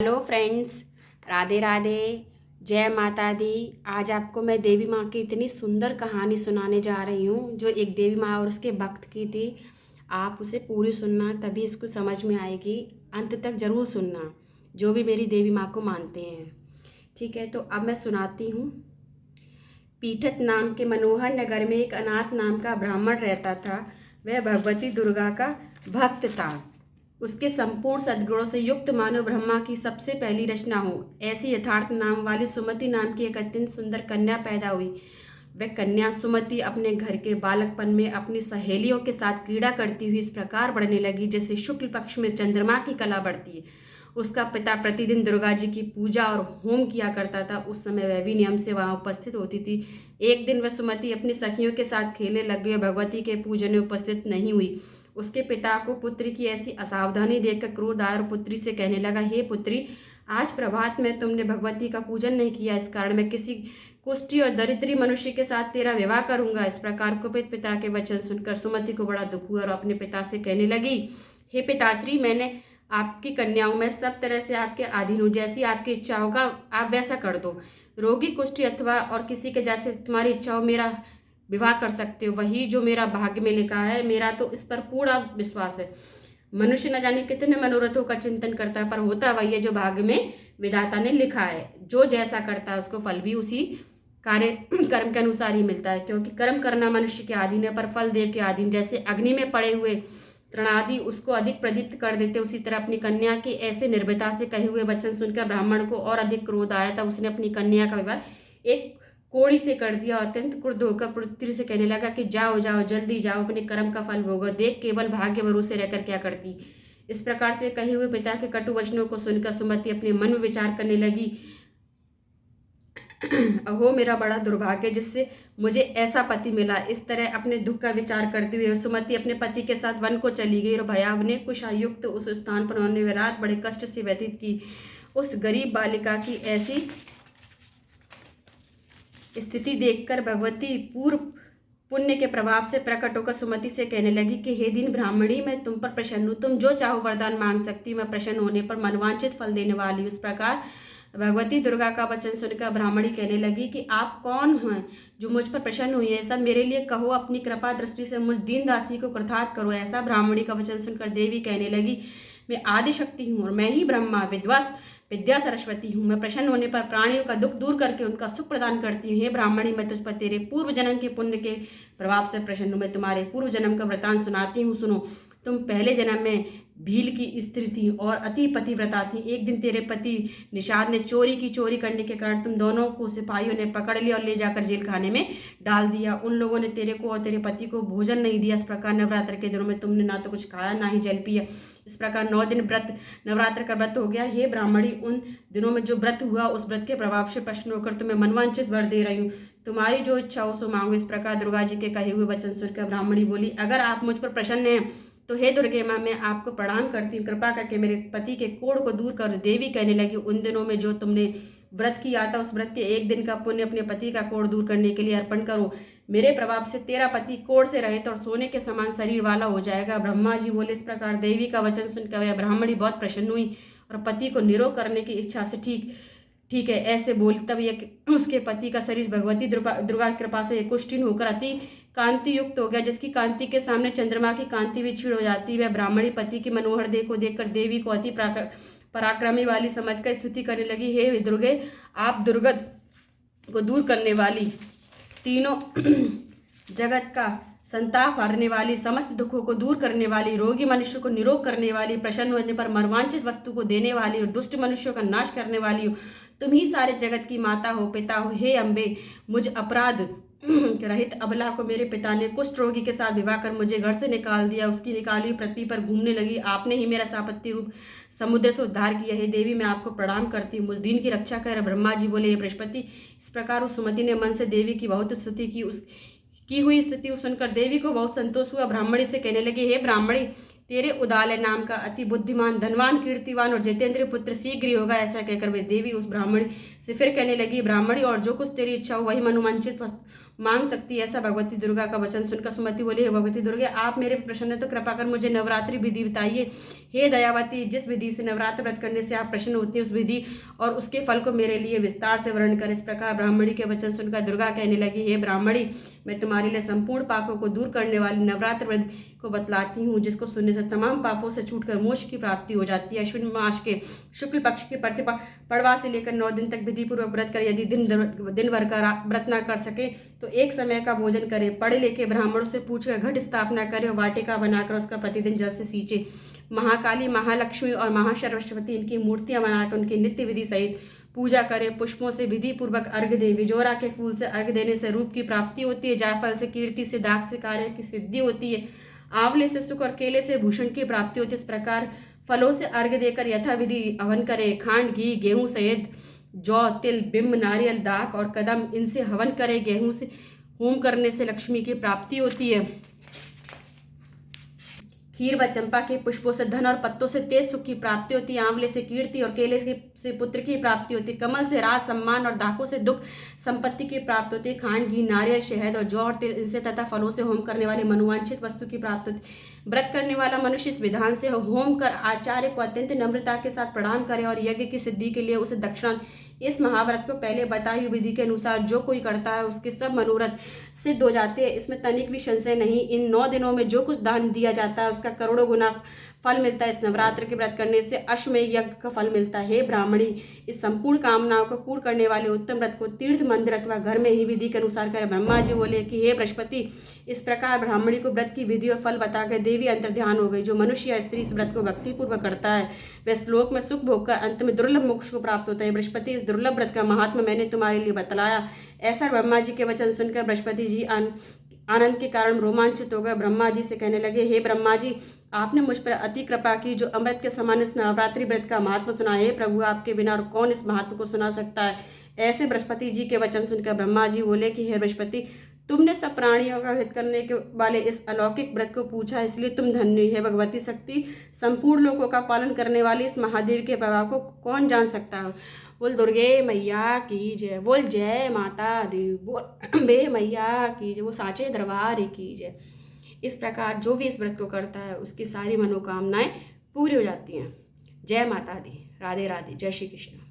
Hello friends, Radhe Radhe. जय माता दी। आज आपको मैं देवी माँ की इतनी सुंदर कहानी सुनाने जा रही हूँ जो एक देवी माँ और उसके भक्त की थी। आप उसे पूरी सुनना, तभी इसको समझ में आएगी। अंत तक ज़रूर सुनना, जो भी मेरी देवी माँ को मानते हैं। ठीक है, तो अब मैं सुनाती हूँ। पीठत नाम के मनोहर नगर में एक अनाथ नाम का ब्राह्मण रहता था। वह भगवती दुर्गा का भक्त था। उसके संपूर्ण सद्गुणों से युक्त मानव ब्रह्मा की सबसे पहली रचना हो, ऐसी यथार्थ नाम वाली सुमति नाम की एक अत्यंत सुंदर कन्या पैदा हुई। वह कन्या सुमति अपने घर के बालकपन में अपनी सहेलियों के साथ क्रीड़ा करती हुई इस प्रकार बढ़ने लगी जैसे शुक्ल पक्ष में चंद्रमा की कला बढ़ती है। उसका पिता प्रतिदिन दुर्गा जी की पूजा और होम किया करता था। उस समय वह भी नियम से वहां उपस्थित होती थी। एक दिन वह सुमति अपनी सखियों के साथ खेलने लग गई और भगवती के पूजन में उपस्थित नहीं हुई। उसके पिता को पुत्री की ऐसी असावधानी देखकर क्रोध आया और पुत्री से कहने लगा, हे पुत्री, आज प्रभात में तुमने भगवती का पूजन नहीं किया, इस कारण मैं किसी कुष्ठी और दरिद्री मनुष्य के साथ तेरा विवाह करूंगा। इस प्रकार कुपित पिता के वचन सुनकर सुमति को बड़ा दुख हुआ और अपने पिता से कहने लगी, हे पिताश्री, मैंने आपकी कन्याओं में सब तरह से आपके अधीन हूँ। जैसी आपकी इच्छा होगा आप वैसा कर दो। रोगी, कुष्ठी अथवा और किसी के जैसे तुम्हारी इच्छा हो मेरा विवाह कर सकते हो। वही जो मेरा भाग्य में लिखा है, मेरा तो इस पर पूरा विश्वास है। मनुष्य न जाने कितने मनोरथों का चिंतन करता है, पर होता वही है जो भाग्य में विधाता ने लिखा है। जो जैसा करता है उसको फल भी उसी कार्य कर्म के अनुसार ही मिलता है, क्योंकि कर्म करना मनुष्य के अधीन है पर फल देव के अधीन। जैसे अग्नि में पड़े हुए तृणादि उसको अधिक प्रदीप्त कर देते, उसी तरह अपनी कन्या के ऐसे निर्भयता से कहे हुए वचन सुनकर ब्राह्मण को और अधिक क्रोध आया। तब उसने अपनी कन्या का विवाह एक कोड़ी से कर दिया और अत्यंत क्रुद्ध होकर पुत्री से कहने लगा कि जाओ जाओ, जल्दी जाओ, अपने कर्म का फल भोगो। देख, केवल भाग्य भरोसे रहकर क्या करती। इस प्रकार से कहे हुए पिता के कटु वचनों को सुनकर सुमति अपने मन में विचार करने लगी, अहो मेरा बड़ा दुर्भाग्य जिससे मुझे ऐसा पति मिला। इस तरह अपने दुख का विचार करते हुए सुमति अपने पति के साथ वन को चली गई और भयावने कुशायुक्त उस स्थान पर उन्होंने रात बड़े कष्ट से व्यतीत की। उस गरीब बालिका की ऐसी स्थिति देखकर भगवती पूर्व पुण्य के प्रभाव से प्रकट होकर सुमति से कहने लगी कि हे दीन ब्राह्मणी, मैं तुम पर प्रसन्न हूँ। तुम जो चाहो वरदान मांग सकती हूँ। मैं प्रसन्न होने पर मनवांचित फल देने वाली हूँ। इस प्रकार भगवती दुर्गा का वचन सुनकर ब्राह्मणी कहने लगी कि आप कौन हैं जो मुझ पर प्रसन्न हुई है? सब मेरे लिए कहो, अपनी कृपा दृष्टि से मुझ दीन दासी को कृतार्थ करो। ऐसा ब्राह्मणी का वचन सुनकर देवी कहने लगी, मैं आदि शक्ति हूँ और मैं ही ब्रह्मा विद्वास विद्या सरस्वती हूँ। मैं प्रसन्न होने पर प्राणियों का दुख दूर करके उनका सुख प्रदान करती हूँ। हे ब्राह्मणी, मैं तुझ पर तेरे पूर्व जन्म के पुण्य के प्रभाव से प्रसन्न हूँ। मैं तुम्हारे पूर्व जन्म का वृतांत सुनाती हूँ, सुनो। तुम पहले जन्म में भील की स्त्री थी और अति पतिव्रता थी। एक दिन तेरे पति निषाद ने चोरी करने के कारण तुम दोनों को सिपाहियों ने पकड़ लिया और ले जाकर जेल खाने में डाल दिया। उन लोगों ने तेरे को और तेरे पति को भोजन नहीं दिया। इस प्रकार नवरात्र के दिनों में तुमने ना तो कुछ खाया ना ही जल पिया। इस प्रकार 9 दिन व्रत नवरात्र का व्रत हो गया। हे ब्राह्मणी, उन दिनों में जो व्रत हुआ उस व्रत के प्रभाव से प्रसन्न होकर तुम्हें मनवांचित वर दे रही हूँ। तुम्हारी जो इच्छा हो सो मांगो। इस प्रकार दुर्गा जी के कहे हुए वचन सुनकर ब्राह्मणी बोली, अगर आप मुझ पर प्रसन्न हैं तो हे दुर्गे माँ, मैं आपको प्रणाम करती हूँ। कृपा करके मेरे पति के कोढ़ को दूर कर। देवी कहने लगी, उन दिनों में जो तुमने व्रत किया था उस व्रत के एक दिन का पुण्य अपने पति का कोढ़ दूर करने के लिए अर्पण करो। मेरे प्रभाव से तेरा पति कोढ़ से रहित और सोने के समान शरीर वाला हो जाएगा। ब्रह्मा जी बोले। इस प्रकार देवी का वचन सुनकर वह ब्राह्मणी बहुत प्रसन्न हुई और पति को निरोग करने की इच्छा से ठीक ठीक है ऐसे बोली। तब ये उसके पति का शरीर भगवती दुर्गा की कृपा से कुष्ठीन होकर अति कांति युक्त हो गया, जिसकी कांति के सामने चंद्रमा की कांति भी क्षीण हो जाती है। वह ब्राह्मणी पति की मनोहर देह को देखकर देवी को अति पराक्रमी वाली समझकर स्तुति करने लगी, हे दुर्गे, आप दुर्गत को दूर करने वाली, तीनों जगत का संताप हरने वाली, समस्त दुखों को दूर करने वाली, रोगी मनुष्य को निरोग करने वाली, प्रसन्न होने पर मनवांचित वस्तु को देने वाली और दुष्ट मनुष्यों का नाश करने वाली हो। तुम ही सारे जगत की माता हो, पिता हो। हे अम्बे, मुझ अपराध रहित अबला को मेरे पिता ने कुष्ठ रोगी के साथ विवाह कर मुझे घर से निकाल दिया। उसकी निकाली पृथ्वी पर घूमने लगी। आपने ही मेरा सापत्य रूप समुद्र से उद्धार किया है। देवी, मैं आपको प्रणाम करती हूँ, मुझ दीन की रक्षा कर। ब्रह्मा जी बोले, हे बृहस्पति। इस प्रकार उस सुमति ने मन से देवी की बहुत स्तुति की। की हुई स्तुति सुनकर देवी को बहुत संतोष हुआ। ब्राह्मणी से कहने लगे, हे ब्राह्मणी, तेरे उदालय नाम का अति बुद्धिमान, धनवान, कीर्तिवान और जितेंद्र पुत्र शीघ्र ही होगा। ऐसा कहकर वे देवी उस ब्राह्मणी से फिर कहने लगी, ब्राह्मणी, और जो कुछ तेरी इच्छा हो वही मनोवांछित मांग सकती है। ऐसा भगवती दुर्गा का वचन सुनकर सुमति बोली, हे भगवती दुर्गे, आप मेरे प्रसन्न तो कृपा कर मुझे नवरात्रि विधि बताइए हे दयावती, जिस विधि से नवरात्र व्रत करने से आप प्रसन्न होती हैं उस विधि और उसके फल को मेरे लिए विस्तार से वर्णन कर। इस प्रकार ब्राह्मणी के वचन सुनकर दुर्गा कहने लगी, हे ब्राह्मणी, मैं तुम्हारे लिए संपूर्ण पापों को दूर करने वाली नवरात्र व्रत को बतलाती हूँ, जिसको सुनने से तमाम पापों से छूटकर मोक्ष की प्राप्ति हो जाती है। अश्विन मास के शुक्ल पक्ष के पड़वा से लेकर 9 दिन तक विधि पूर्वक व्रत कर, यदि दिन भर का व्रत न कर सके तो एक समय का भोजन करे। पढ़े लिखे ब्राह्मणों से पूछकर घट स्थापना करे और वाटिका बनाकर उसका प्रतिदिन जल से सींचे। महाकाली, महालक्ष्मी और महासरस्वती इनकी मूर्तियां बनाकर उनकी नित्य विधि सहित पूजा करें। पुष्पों से विधि पूर्वक अर्घ दें। विजोरा के फूल से अर्घ देने से रूप की प्राप्ति होती है। जायफल से कीर्ति से दाग से कार्य की सिद्धि होती है। आंवले से सुख और केले से भूषण की प्राप्ति होती है। इस प्रकार फलों से अर्घ देकर यथाविधि हवन करें। खांड, घी, गेहूं सहित जौ, तिल, बिंब, नारियल, दाख और कदम इनसे हवन करें। गेहूं से होम करने से लक्ष्मी की प्राप्ति होती है। खीर व चंपा के पुष्पों से धन और पत्तों से तेज सुख की प्राप्ति होती है। आंवले से कीर्ति और केले से पुत्र की प्राप्ति होती है। कमल से राज, सम्मान और दाखों से दुख संपत्ति की प्राप्ति होती है। खांड, घी, नारियल, शहद और जौ और तिल इनसे तथा फलों से होम करने वाले मनोवांछित वस्तु की प्राप्ति होती है। व्रत करने वाला मनुष्य इस विधान से होम कर आचार्य को अत्यंत नम्रता के साथ प्रणाम करे और यज्ञ की सिद्धि के लिए उसे दक्षिणा। इस महाव्रत को पहले बताई हुई विधि के अनुसार जो कोई करता है उसके सब मनोरथ सिद्ध हो जाते हैं। इसमें तनिक भी संशय नहीं। इन 9 दिनों में जो कुछ दान दिया जाता है उसका करोड़ों गुना फल मिलता है। इस नवरात्र के व्रत करने से अश्वमेध यज्ञ का फल मिलता है। हे ब्राह्मणी, इस संपूर्ण कामनाओं को पूर्ण करने वाले उत्तम व्रत को तीर्थ, मंदिर अथवा घर में ही विधि के अनुसार करें। ब्रह्मा जी बोले कि हे बृहस्पति, इस प्रकार ब्राह्मणी को व्रत की विधि और फल बताकर देवी अंतर्ध्यान हो गई। जो मनुष्य या स्त्री इस व्रत को भक्तिपूर्वक करता है वह श्लोक में सुख भोग कर अंत में दुर्लभ मोक्ष को प्राप्त होता है। बृहस्पति, इस दुर्लभ व्रत का महात्मा मैंने तुम्हारे लिए बतलाया। ऐसा ब्रह्मा जी के वचन सुनकर बृहस्पति जी आनंद के कारण रोमांचित हो गए। ब्रह्मा जी से कहने लगे, हे ब्रह्मा जी, आपने मुझ पर अति कृपा की जो अमृत के समान इस नवरात्रि व्रत का महात्मा सुना है। प्रभु, आपके बिना और कौन इस महात्मा को सुना सकता है। ऐसे बृहस्पति जी के वचन सुनकर ब्रह्मा जी बोले कि हे बृहस्पति, तुमने सब प्राणियों का हित करने के वाले इस अलौकिक व्रत को पूछा, इसलिए तुम धन्य है। भगवती शक्ति, संपूर्ण लोकों का पालन करने वाले इस महादेव के प्रभाव को कौन जान सकता है। बोल दुर्गे मैया की जय। बोल जय माता दी। बोल बे मैया की जय। वो साचे दरबार की जय। इस प्रकार जो भी इस व्रत को करता है उसकी सारी मनोकामनाएं पूरी हो जाती हैं। जय माता दी। राधे राधे। जय श्री कृष्ण।